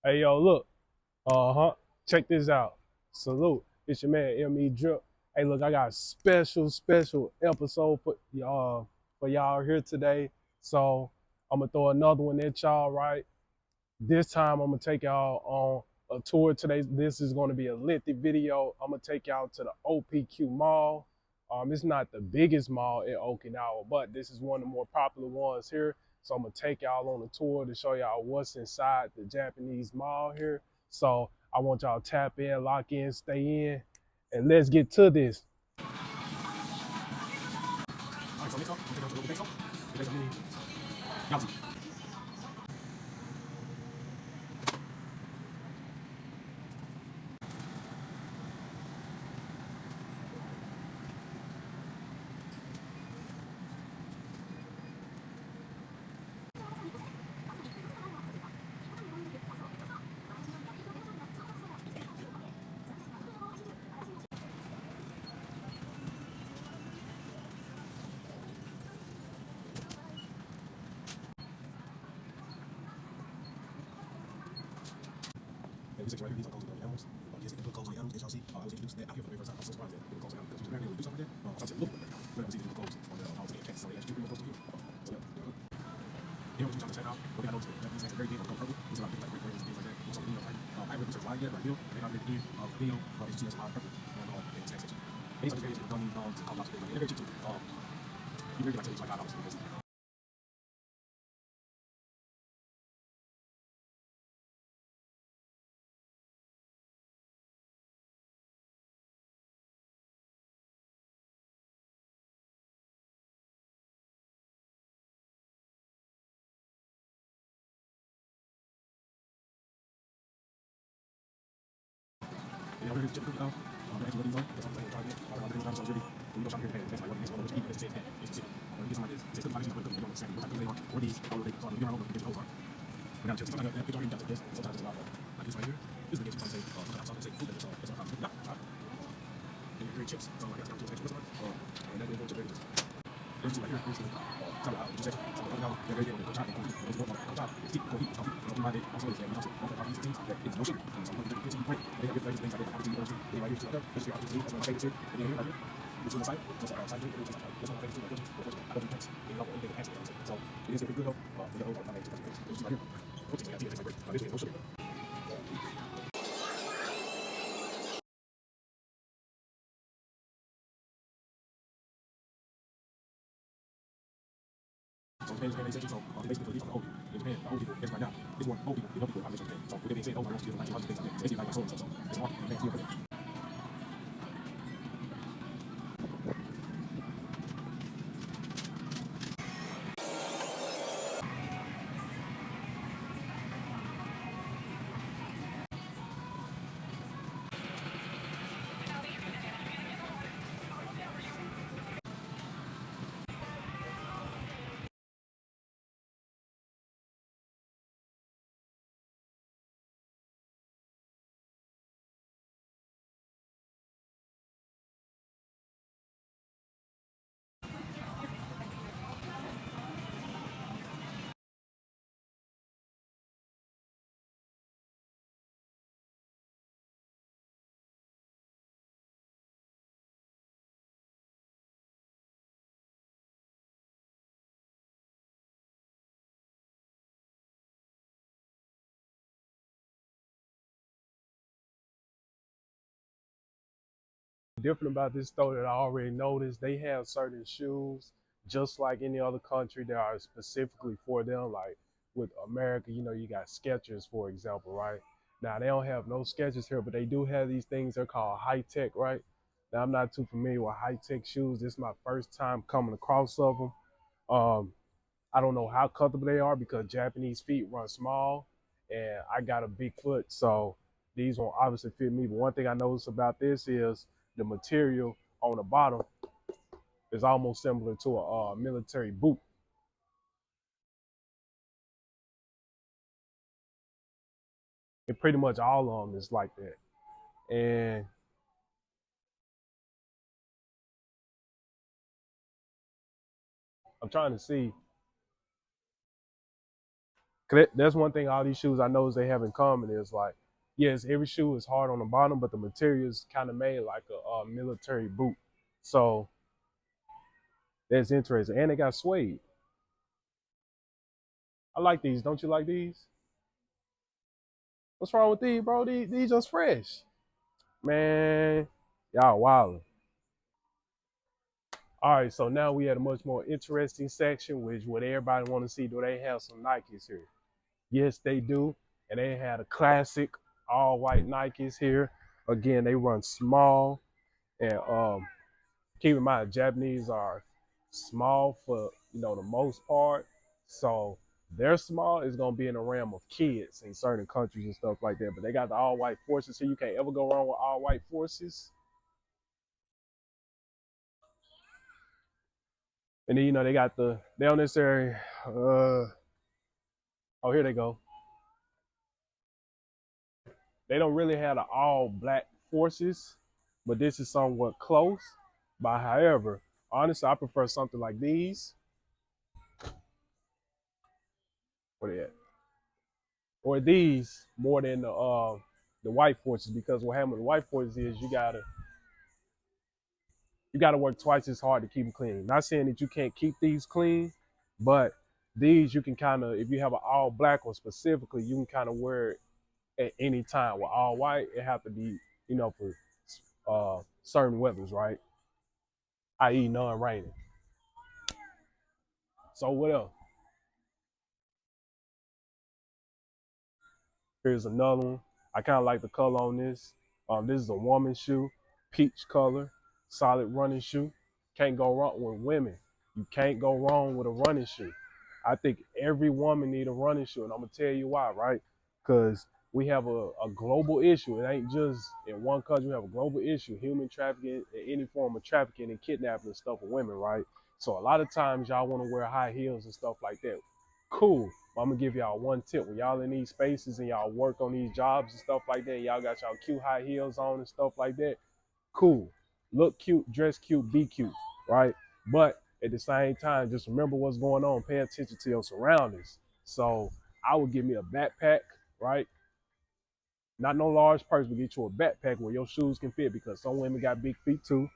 Hey yo, look. Check this out. Salute. It's your man ME Drip. Hey, look, I got a special episode for y'all here today. So I'm gonna throw another one at y'all, right? This time I'm gonna take y'all on a tour today. This is gonna be a lengthy video. I'm gonna take y'all to the OPQ Mall. It's not the biggest mall in Okinawa, but this is one of the more popular ones here. So I'm gonna take y'all on a tour to show y'all what's inside the Japanese mall here. So I want y'all to tap in, lock in, stay in, and let's get to this. And this section right here, these are clothes and animals. Yes, they put clothes on the animals, as y'all see. I was introduced to that out here for the very first time. I was so surprised that they put clothes on animals because apparently they would do something like that. I started to look at that. But I was easy to put clothes on the dogs and cats, so they actually do put clothes on here. So yeah, they're good. You know, what you trying to check out. One thing I noticed that Japanese hats are very big on the purple. There's a lot of different like great phrases and things like that. Also, the video right I haven't researched why yet, but I will. And I'm at the end of the video, you see there's a lot of purple going on in the snack section. And these are just various different gummies, and lots of things like that. They're very cheap too. You really like to, it's like $5 for this. You know, we're just cooking out. That's what these are. That's what I'm trying to get. I don't know, so really, when you go shopping here, that's like what it is. What you eat, it's just that. It's just, when you get something like this, it's just cooking, you don't understand what type of they are, or these, how they are. So you don't know what the clothes are. We got to check sometimes that picture already got this. Sometimes it's a lot of like this right here. This is the case you say, sometimes I say food, that's all. Yeah, try. And your green chips. So I got to take this one. And then we'll go to the there's two right here. There's some just section. So now they're very good. Try and coffee. Those go on top. It's deep coffee. Coffee. You know, also is that we also offer coffee things that it's no sugar. And so you can great. They have different things like that. Opportunity orange. They right here. So that's your opportunity. That's one of my favorites here. And then here right here. It's on the side. Just side drink. That's one of my favorites too. Unfortunately, I don't do drinks. And you know anything that has it. So it is very good though. We got over my name. There's two right here. Protein. I got tea. It's like great. This is no sugar. So Japan is Japan section, so basically for these are the old people. In Japan, the old people, as right now, it's more old people, the young people population in Japan. So with that being said, those are still 1900s things like that. So basically like my soul and stuff. So it's a market in Japan still for that. Different about this store that I already noticed, they have certain shoes, just like any other country, that are specifically for them. Like with America, you know, you got Skechers, for example, right? Now they don't have no Skechers here, but they do have these things. They're called high tech, right? Now I'm not too familiar with high tech shoes. This is my first time coming across of them. Um, I don't know how comfortable they are because Japanese feet run small, and I got a big foot, so these won't obviously fit me. But one thing I noticed about this is the material on the bottom is almost similar to a military boot. And pretty much all of them is like that. And I'm trying to see. That's one thing all these shoes I know is they have in common is like, yes, every shoe is hard on the bottom, but the material is kind of made like a military boot. So that's interesting. And they got suede. I like these. Don't you like these? What's wrong with these, bro? These just fresh. Man, y'all wildin'. All right, so now we had a much more interesting section, which what everybody want to see. Do they have some Nikes here? Yes, they do. And they had a classic all white Nikes here. Again, they run small. And keep in mind, Japanese are small for the most part. So their small is gonna be in the realm of kids in certain countries and stuff like that. But they got the all white forces here. You can't ever go wrong with all white forces. And then they got they don't necessarily oh, here they go. They don't really have the all black forces, but this is somewhat close. But however, honestly, I prefer something like these. What are they at? Or these more than the white forces, because what happens with the white forces is you gotta work twice as hard to keep them clean. Not saying that you can't keep these clean, but these you can kind of, if you have an all black one specifically, you can kind of wear it at any time. With all white, it have to be for certain weathers, right? I.e., non-raining. So what else? Here's another one. I kind of like the color on this. This is a woman's shoe, peach color, solid running shoe. Can't go wrong with women. You can't go wrong with a running shoe. I think every woman need a running shoe, and I'm gonna tell you why, right? Because we have a global issue. It ain't just in one country. We have a global issue: human trafficking, any form of trafficking and kidnapping and stuff with women, right? So a lot of times y'all want to wear high heels and stuff like that. Cool. I'm gonna give y'all one tip. When y'all in these spaces and y'all work on these jobs and stuff like that, y'all got y'all cute high heels on and stuff like that. Cool. Look cute, dress cute, be cute, right? But at the same time, just remember what's going on. Pay attention to your surroundings. So I would give me a backpack, right? Not no large purse, but get you a backpack where your shoes can fit, because some women got big feet too.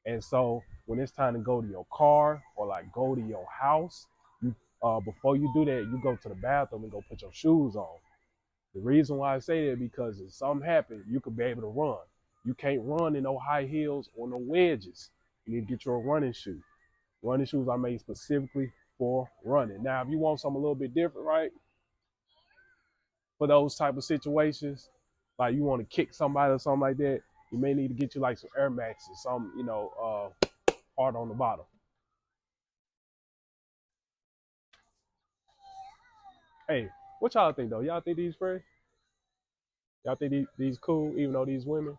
And so when it's time to go to your car or like go to your house, you before you do that, you go to the bathroom and go put your shoes on. The reason why I say that, because if something happens, you could be able to run. You can't run in no high heels or no wedges. You need to get your running shoe. Running shoes are made specifically for running. Now, if you want something a little bit different, right, for those type of situations, like you want to kick somebody or something like that, you may need to get you like some Air Maxes, some hard on the bottom. Hey, what y'all think though? Y'all think these fresh? Y'all think these cool, even though these women,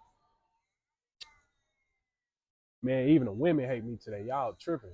man, even the women hate me today. Y'all tripping.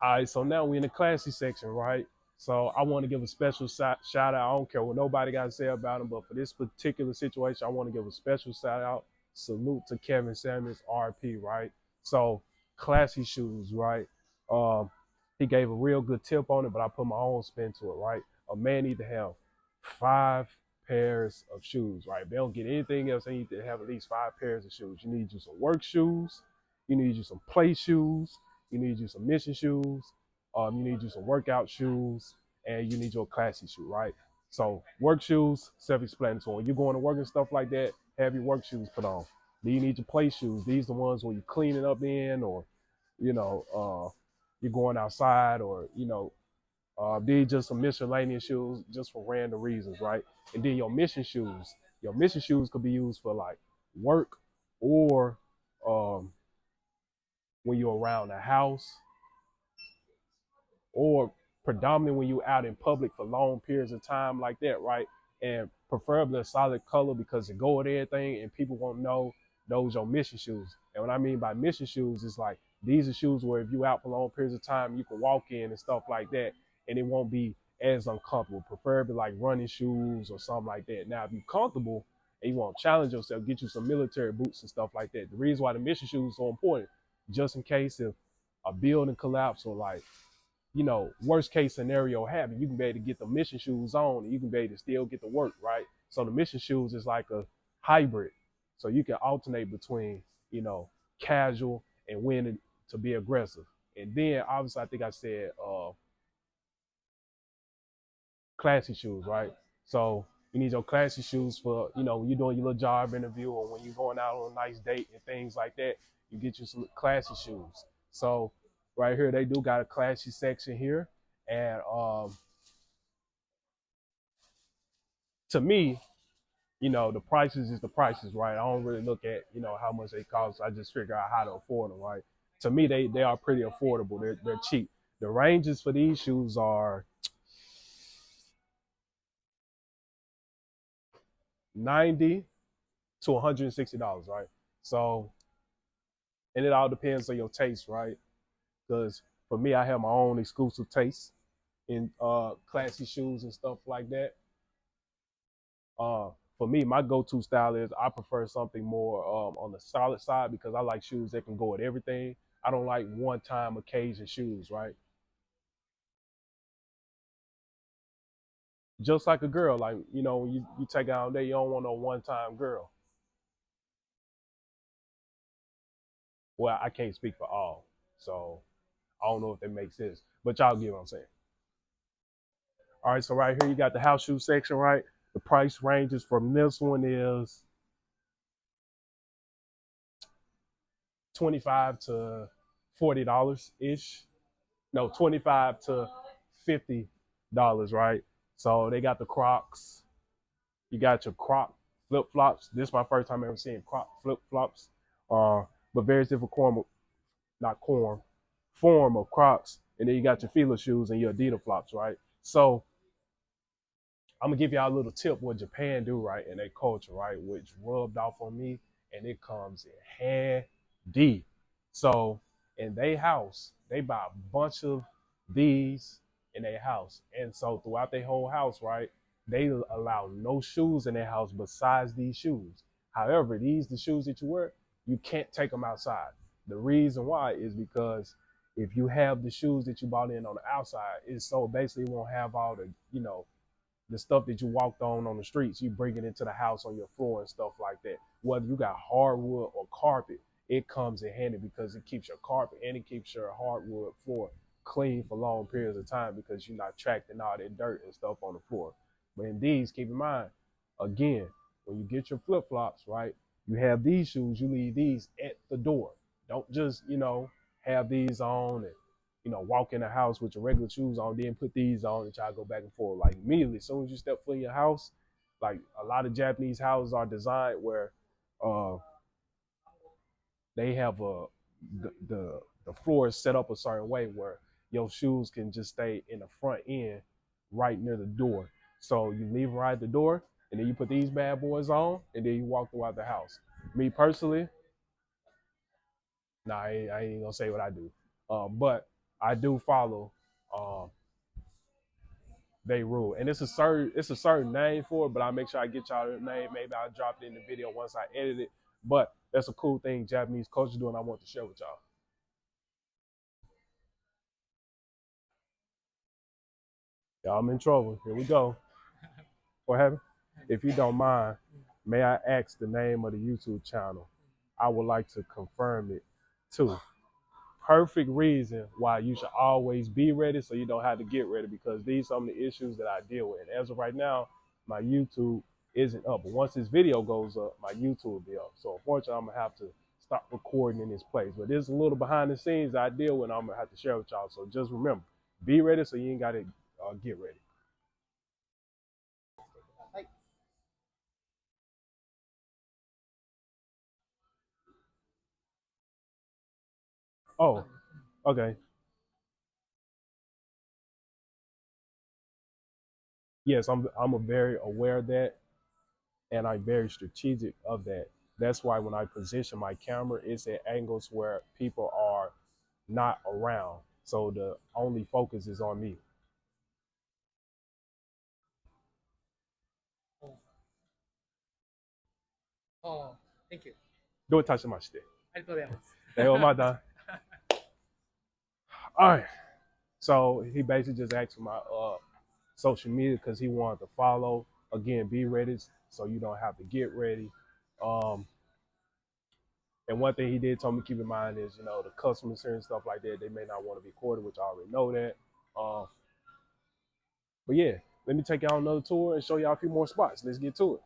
All right, so now we're in the classy section, right? So I want to give a special shout out. I don't care what nobody got to say about them, but for this particular situation, I want to give a special shout out. Salute to Kevin Samuels, RP, right? So classy shoes, right? Um, he gave a real good tip on it, but I put my own spin to it, right? A man need to have 5 pairs of shoes, right? If they don't get anything else, they need to have at least 5 pairs of shoes. You need you some work shoes, you need you some play shoes, you need you some mission shoes, you need you some workout shoes, and you need your classy shoe, right? So work shoes, self-explanatory. When you're going to work and stuff like that, have your work shoes put on. Then you need your play shoes. These are the ones where you clean it up in, or you know, you're going outside, or these just some miscellaneous shoes just for random reasons, right? And then your mission shoes. Your mission shoes could be used for like work, or um, when you're around the house, or predominantly when you're out in public for long periods of time like that, right? And preferably a solid color, because it go with everything and people won't know those are mission shoes. And what I mean by mission shoes is like, these are shoes where if you out for long periods of time, you can walk in and stuff like that, and it won't be as uncomfortable. Preferably like running shoes or something like that. Now, if you're comfortable and you want to challenge yourself, get you some military boots and stuff like that. The reason why the mission shoes are so important, just in case if a building collapse or like, worst case scenario happen, you can be able to get the mission shoes on and you can be able to still get to work, right? So the mission shoes is like a hybrid. So you can alternate between, you know, casual and when to be aggressive. And then obviously I think I said classy shoes, right? So you need your classy shoes for, when you're doing your little job interview or when you're going out on a nice date and things like that. You get you some classy shoes. So right here, they do got a classy section here. And to me, the prices is the prices, right? I don't really look at, how much they cost. I just figure out how to afford them, right? To me, they are pretty affordable. They're cheap. The ranges for these shoes are 90 to $160, right? So, and it all depends on your taste, right? Because for me, I have my own exclusive taste in classy shoes and stuff like that. Uh, for me, my go-to style is I prefer something more on the solid side because I like shoes that can go with everything. I don't like one-time occasion shoes, right? Just like a girl, like when you take out there, you don't want no one-time girl. Well, I can't speak for all, so I don't know if that makes sense, but y'all get what I'm saying. All right, so right here you got the house shoe section, right? The price ranges from this one is 25 to $40 ish. No, 25 to $50, right? So they got the Crocs. You got your Croc flip flops. This is my first time ever seeing Croc flip flops. But various different not form of Crocs. And then you got your Fila shoes and your Adidas flops, right? So I'm gonna give y'all a little tip what Japan do, right, in their culture, right, which rubbed off on me, and it comes in handy. So in their house, they buy a bunch of these in their house, and so throughout their whole house, right, they allow no shoes in their house besides these shoes. However, the shoes that you wear, you can't take them outside. The reason why is because if you have the shoes that you bought in on the outside, it's so basically it won't have all the stuff that you walked on the streets, you bring it into the house on your floor and stuff like that. Whether you got hardwood or carpet, it comes in handy because it keeps your carpet and it keeps your hardwood floor clean for long periods of time because you're not attracting all that dirt and stuff on the floor. But in these, keep in mind, again, when you get your flip flops, right, you have these shoes, you leave these at the door. Don't just, have these on and walk in the house with your regular shoes on, then put these on and try to go back and forth. Like immediately, as soon as you step foot in your house, like a lot of Japanese houses are designed where uh they have the floor is set up a certain way where your shoes can just stay in the front end right near the door. So you leave them right at the door and then you put these bad boys on and then you walk throughout the house. Me personally, nah, I ain't gonna say what I do. But I do follow um they rule. And it's a certain name for it, but I'll make sure I get y'all the name. Maybe I'll drop it in the video once I edit it. But that's a cool thing Japanese culture doing I want to share with y'all. Y'all, I'm in trouble. Here we go. What happened? If you don't mind, may I ask the name of the YouTube channel? I would like to confirm it too. Perfect reason why you should always be ready so you don't have to get ready because these are some of the issues that I deal with. And as of right now, my YouTube isn't up. But once this video goes up, my YouTube will be up. So unfortunately, I'm gonna have to stop recording in this place. But there's a little behind the scenes I deal with, and I'm gonna have to share with y'all. So just remember, be ready so you ain't gotta get ready. Oh, okay. Yes, I'm a very aware of that, and I'm very strategic of that. That's why when I position my camera, it's at angles where people are not around. So the only focus is on me. Oh, thank you. どういたしまして。ありがとうございます。Hey, oh, my done. All right. So he basically just asked for my social media because he wanted to follow. Again, be ready so you don't have to get ready. Um, and one thing he did told me keep in mind is, the customers here and stuff like that, they may not want to be recorded, which I already know that. But yeah, let me take y'all on another tour and show y'all a few more spots. Let's get to it.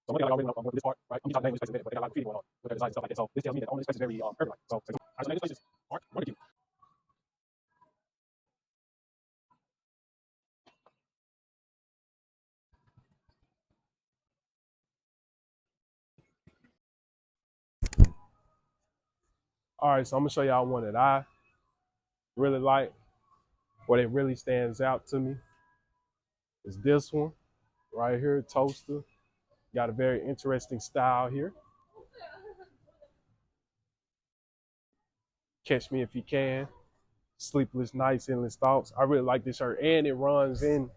So one thing I already know this part, right? I'm talking name this place, but they got a lot of graffiti going on with their design and stuff like that. So this tells me that the owner of this place is very urban. So I just name this place is Art Barbecue. All right, so I'm gonna show y'all one that I really like, what it really stands out to me is this one right here, toaster. Got a very interesting style here. Catch Me If You Can. Sleepless Nights, Endless Thoughts. I really like this shirt, and it runs in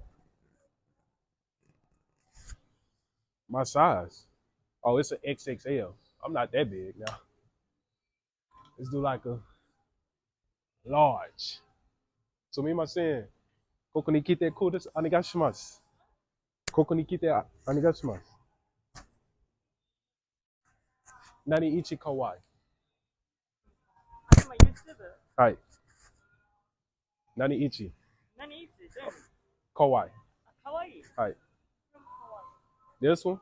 my size. Oh, it's an XXL. I'm not that big now. Let's do like a large. すみません。ここに来てください。お願いします。ここに来てお願いします。何一かわいい。今 YouTube はい。何一何いつ全部かわいい。かわいい。はい。でもかわ This one,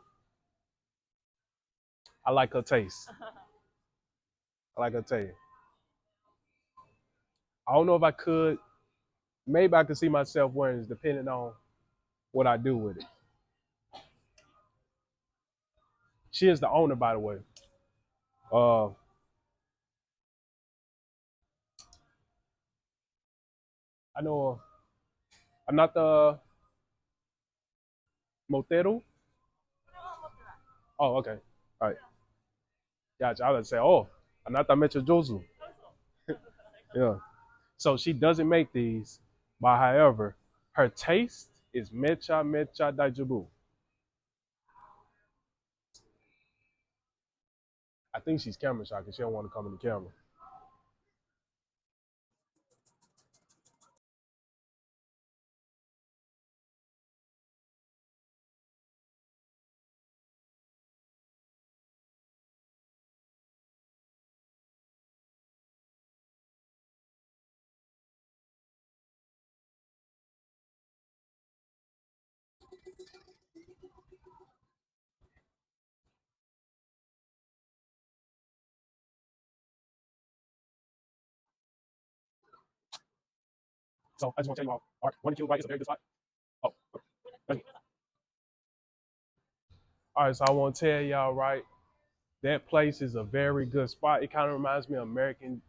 I like her taste. いい。I like her taste. I don't know if I could. Maybe I could see myself wearing this depending on what I do with it. She is the owner, by the way. Uh, I know I'm not the Motero. Oh, okay. All right. Gotcha. I would say, oh, I'm not the Metro Jozu. Yeah. So she doesn't make these, but however, her taste is mecha mecha daijibu. I think she's camera shy because she don't want to come in the camera. So I just want to tell you all, Art, 1 right is a very good spot. Oh, all right. So I want to tell y'all, right, that place is a very good spot. It kind of reminds me of American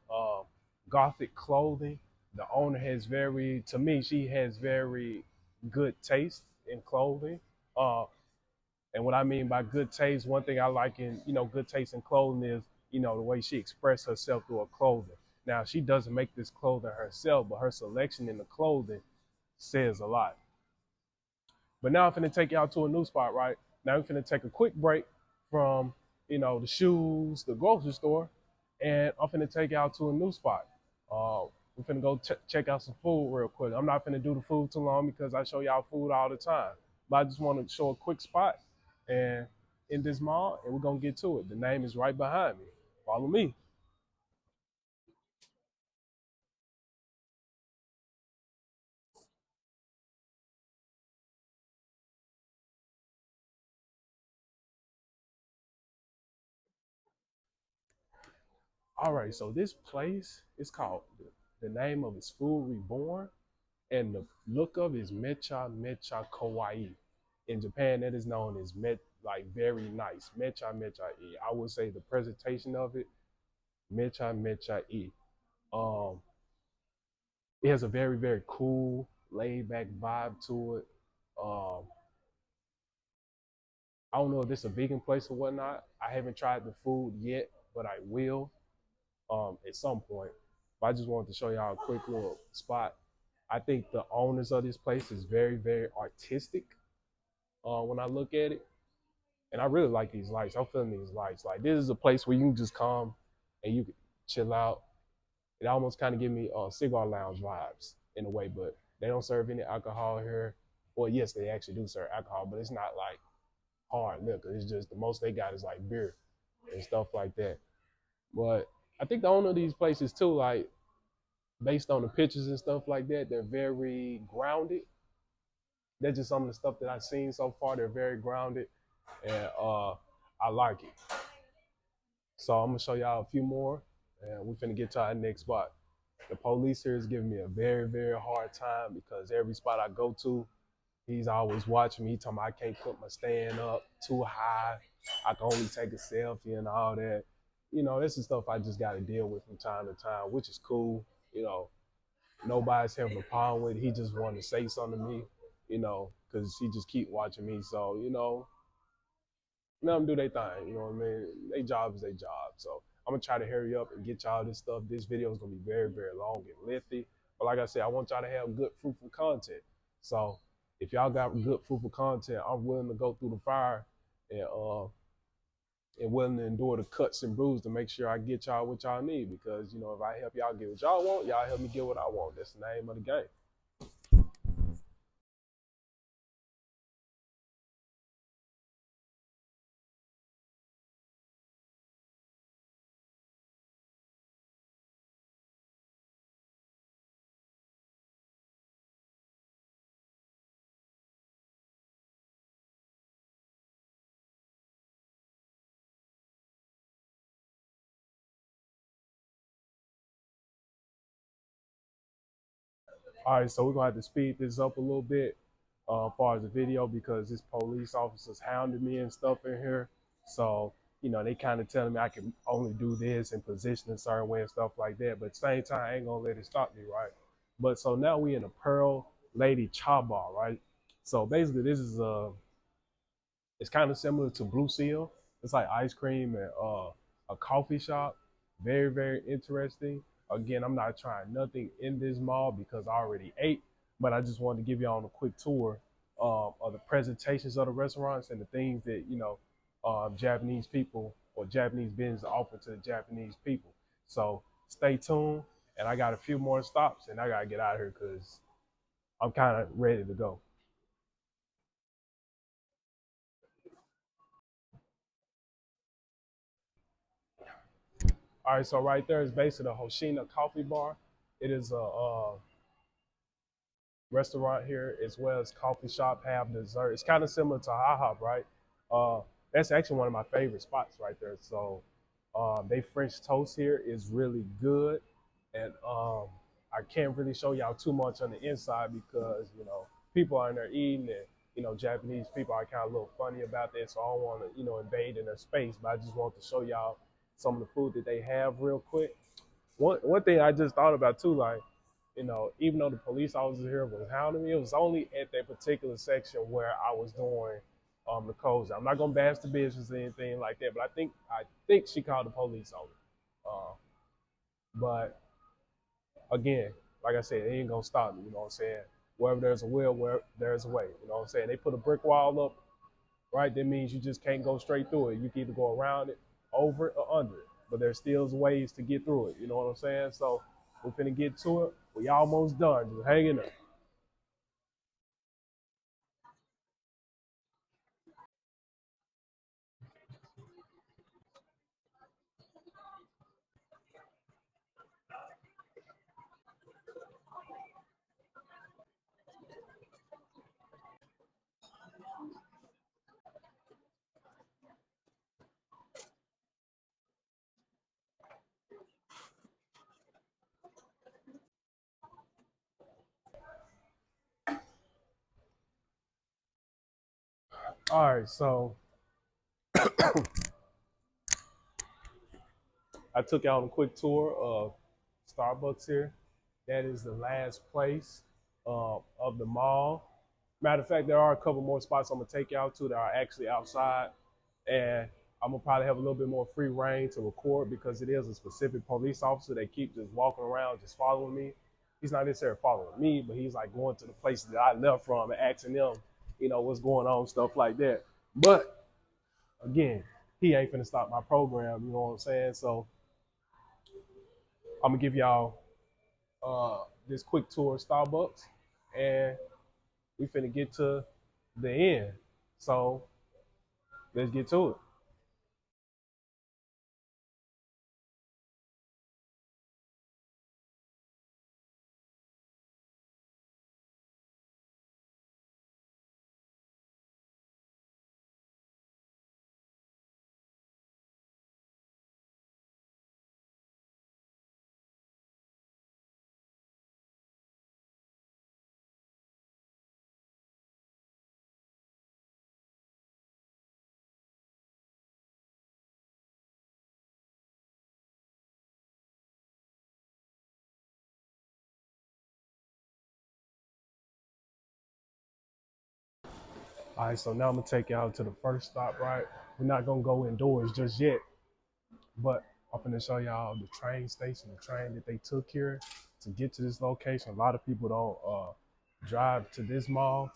Gothic clothing. The owner has to me, she has very good taste in clothing. Uh, and what I mean by good taste, one thing I like in, good taste in clothing is, the way she expresses herself through her clothing. Now, she doesn't make this clothing herself, but her selection in the clothing says a lot. But now I'm finna take y'all to a new spot, right? Now we're finna take a quick break from, the shoes, the grocery store, and I'm finna take y'all to a new spot. We're finna go check out some food real quick. I'm not finna do the food too long because I show y'all food all the time. But I just want to show a quick spot and in this mall, and we're gonna get to it. The name is right behind me. Follow me. All right, so this place is called the name of its Food Reborn, and the look of is Mecha Mecha Kawaii. In Japan, that is known as like very nice. Mecha Mecha E. I would say the presentation of it, Mecha Mecha E. Um, it has a very very cool, laid back vibe to it. Um, I don't know if it's a vegan place or whatnot. I haven't tried the food yet, but I will at some point. But I just wanted to show y'all a quick little spot. I think the owners of this place is very, very artistic. when I look at it. And I really like these lights. I'm feeling these lights. Like this is a place where you can just come and you can chill out. It almost kind of give me cigar lounge vibes in a way, but they don't serve any alcohol here. Well, yes, they actually do serve alcohol, but it's not like hard liquor. It's just the most they got is like beer and stuff like that. But I think the owner of these places too, like based on the pictures and stuff like that, they're very grounded. That's just some of the stuff that I've seen so far. They're very grounded, and I like it. So I'm gonna show y'all a few more, and we're finna get to our next spot. The police here is giving me a very, very hard time because every spot I go to, he's always watching me. He telling me I can't put my stand up too high. I can only take a selfie and all that. You know, this is stuff I just got to deal with from time to time, which is cool. You know, nobody's having a problem with it. He just wanted to say something to me, you know, because he just keep watching me. So, let them do their thing. You know what I mean? Their job is their job. So I'm gonna try to hurry up and get y'all this stuff. This video is gonna be very, very long and lengthy. But like I said, I want y'all to have good, fruitful content. So if y'all got good, fruitful content, I'm willing to go through the fire and willing to endure the cuts and bruises to make sure I get y'all what y'all need. Because if I help y'all get what y'all want, y'all help me get what I want. That's the name of the game. All right, so we're gonna have to speed this up a little bit as far as the video because this police officers hounded me and stuff in here. So, they kind of telling me I can only do this and position a certain way and stuff like that. But at the same time, I ain't gonna let it stop me, right? But so now we in a Pearl Lady Cha Bar, right? So basically, this is it's kind of similar to Blue Seal. It's like ice cream and a coffee shop. Very, very interesting. Again, I'm not trying nothing in this mall because I already ate, but I just wanted to give y'all a quick tour of the presentations of the restaurants and the things that, Japanese people or Japanese business offer to the Japanese people. So stay tuned. And I got a few more stops and I got to get out of here because I'm kind of ready to go. All right, so right there is basically the Hoshina Coffee Bar. It is a restaurant here as well as coffee shop, have dessert. It's kind of similar to IHOP, right? Uh, that's actually one of my favorite spots right there. So they French toast here is really good, and I can't really show y'all too much on the inside because people are in there eating and. Japanese people are kind of a little funny about that, so I don't want to, invade in their space. But I just want to show y'all some of the food that they have real quick. One thing I just thought about too, like, even though the police officer here was hounding me, it was only at that particular section where I was doing the codes. I'm not gonna bash the business or anything like that, but I think she called the police on me. But again, like I said, it ain't gonna stop me. You know what I'm saying? Wherever there's a will, where there's a way. You know what I'm saying? They put a brick wall up, right? That means you just can't go straight through it. You can either go around it, over it, or under it. But there's still ways to get through it. You know what I'm saying? So we're finna get to it. We almost done. Just hang in there. All right, so I took y'all on a quick tour of Starbucks here. That is the last place of the mall. Matter of fact, there are a couple more spots I'm gonna take y'all to that are actually outside, and I'm gonna probably have a little bit more free reign to record because it is a specific police officer that keeps just walking around, just following me. He's not necessarily following me, but he's like going to the places that I left from and asking them, what's going on, stuff like that. But again, he ain't finna stop my program, you know what I'm saying? So I'm gonna give y'all this quick tour of Starbucks, and we finna get to the end. So let's get to it. All right, so now I'm gonna take y'all to the first stop, right? We're not gonna go indoors just yet, but I'm gonna show y'all the train station, the train that they took here to get to this location. A lot of people don't drive to this mall.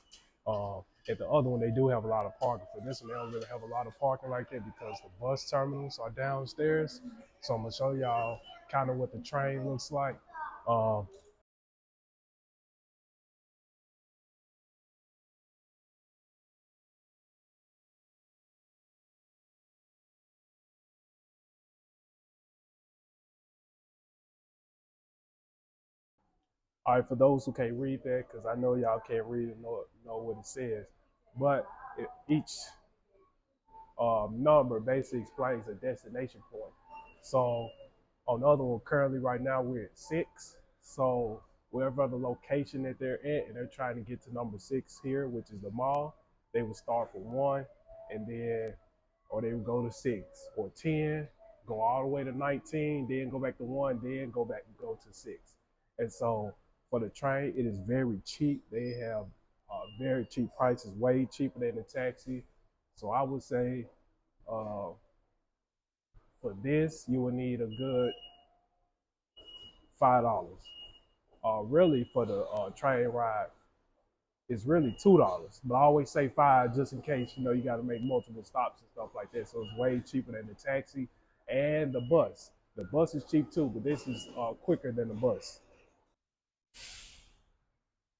At the other one, they do have a lot of parking. For this one, they don't really have a lot of parking like that because the bus terminals are downstairs. So I'm gonna show y'all kind of what the train looks like. Um, all right, for those who can't read that, because I know y'all can't read and know what it says, but each number basically explains a destination point. So on the other one, currently right now we're at 6. So wherever the location that they're at, and they're trying to get to number 6 here, which is the mall, they would start from 1, and then, or they would go to 6 or 10, go all the way to 19, then go back to 1, then go back and go to 6. And so for the train, it is very cheap. They have very cheap prices, way cheaper than the taxi. So I would say uh, for this, you would need a good $5. Really, for the train ride, it's really $2. But I always say 5 just in case you got to make multiple stops and stuff like that. So it's way cheaper than the taxi and the bus. The bus is cheap too, but this is quicker than the bus.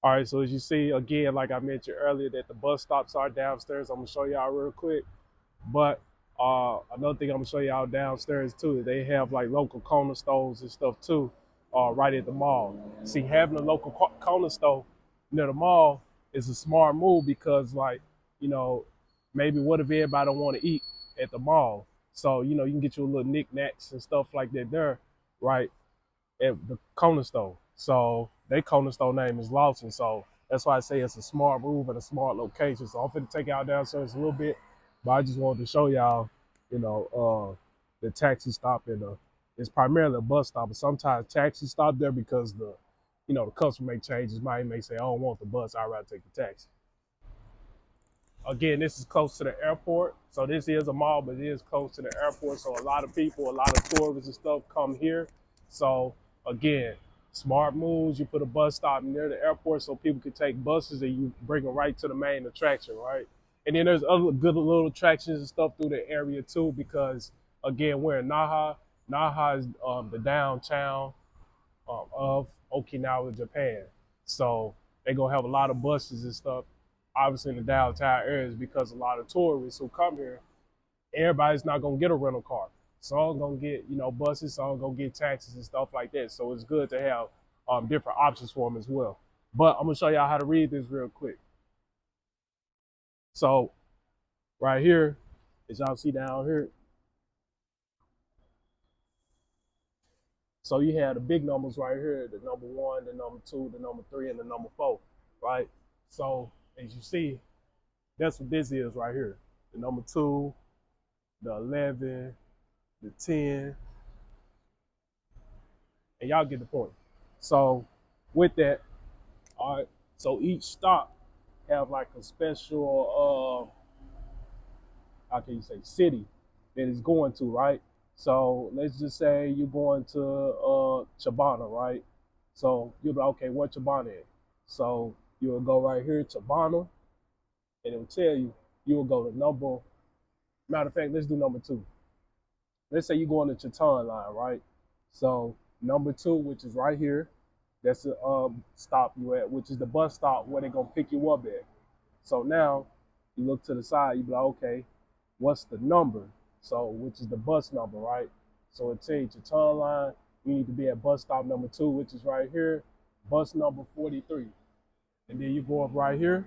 All right, so as you see, again, like I mentioned earlier, that the bus stops are downstairs. I'm gonna show y'all real quick. But another thing I'm gonna show y'all downstairs too, they have like local corner stores and stuff too, right at the mall. See, having a local corner store near the mall is a smart move because, like, you know, maybe what if everybody don't want to eat at the mall? So you can get you a little knickknacks and stuff like that there, right? At the corner store. So their corner store name is Lawson. So that's why I say it's a smart move and a smart location. So I'm finna take y'all downstairs a little bit, but I just wanted to show y'all, the taxi stop and it's primarily a bus stop, but sometimes taxis stop there because the customer make changes. Might may say, I don't want the bus, I'd rather take the taxi. Again, this is close to the airport. So this is a mall, but it is close to the airport. So a lot of people, a lot of tourists and stuff come here. So again, smart moves. You put a bus stop near the airport so people can take buses and you bring them right to the main attraction, right? And then there's other good little attractions and stuff through the area too, because again, we're in Naha. Naha is the downtown of Okinawa, Japan. So they're gonna have a lot of buses and stuff, obviously in the downtown areas because a lot of tourists who come here, everybody's not gonna get a rental car. Some gonna get buses, some gonna get taxis and stuff like that. So it's good to have different options for them as well. But I'm gonna show y'all how to read this real quick. So right here, as y'all see down here, so you have the big numbers right here, the number 1, the number 2, the number 3, and the number 4, right? So as you see, that's what this is right here. The number 2, the 11, the 10, and y'all get the point. So with that, all right, so each stop have like a special, how can you say, city that it's going to, right? So let's just say you're going to Chibana, right? So you'll be like, okay, where Chibana is? So you'll go right here, Chibana, and it'll tell you, you will go to number, matter of fact, let's do number 2. Let's say you go on the Chaton line, right? So number 2, which is right here, that's the stop you at, which is the bus stop where they're gonna pick you up at. So now you look to the side, you be like, okay, what's the number? So which is the bus number, right? So it tells you Chaton line, you need to be at bus stop number 2, which is right here, bus number 43. And then you go up right here,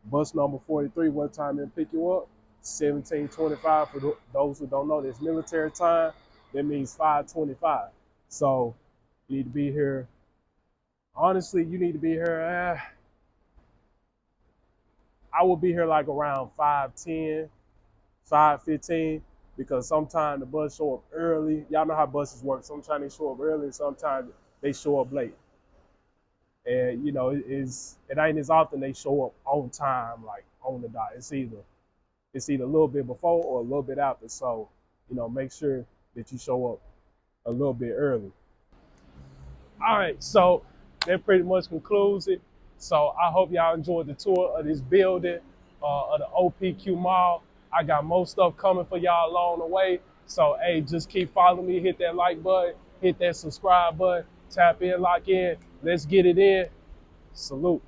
bus number 43, what time they pick you up? 17:25. For those who don't know, this military time, that means 5:25. So you need to be here. Honestly, you need to be here. I will be here like around 5:10, 5:15, because sometimes the bus show up early. Y'all know how buses work. Sometimes they show up early, sometimes they show up late. And you know, it ain't as often they show up on time, like on the dot. It's either a little bit before or a little bit after. So, you know, make sure that you show up a little bit early. All right, so that pretty much concludes it. So I hope y'all enjoyed the tour of this building, of the OPQ Mall. I got more stuff coming for y'all along the way. So, hey, just keep following me. Hit that like button, hit that subscribe button, tap in, lock in. Let's get it in. Salute.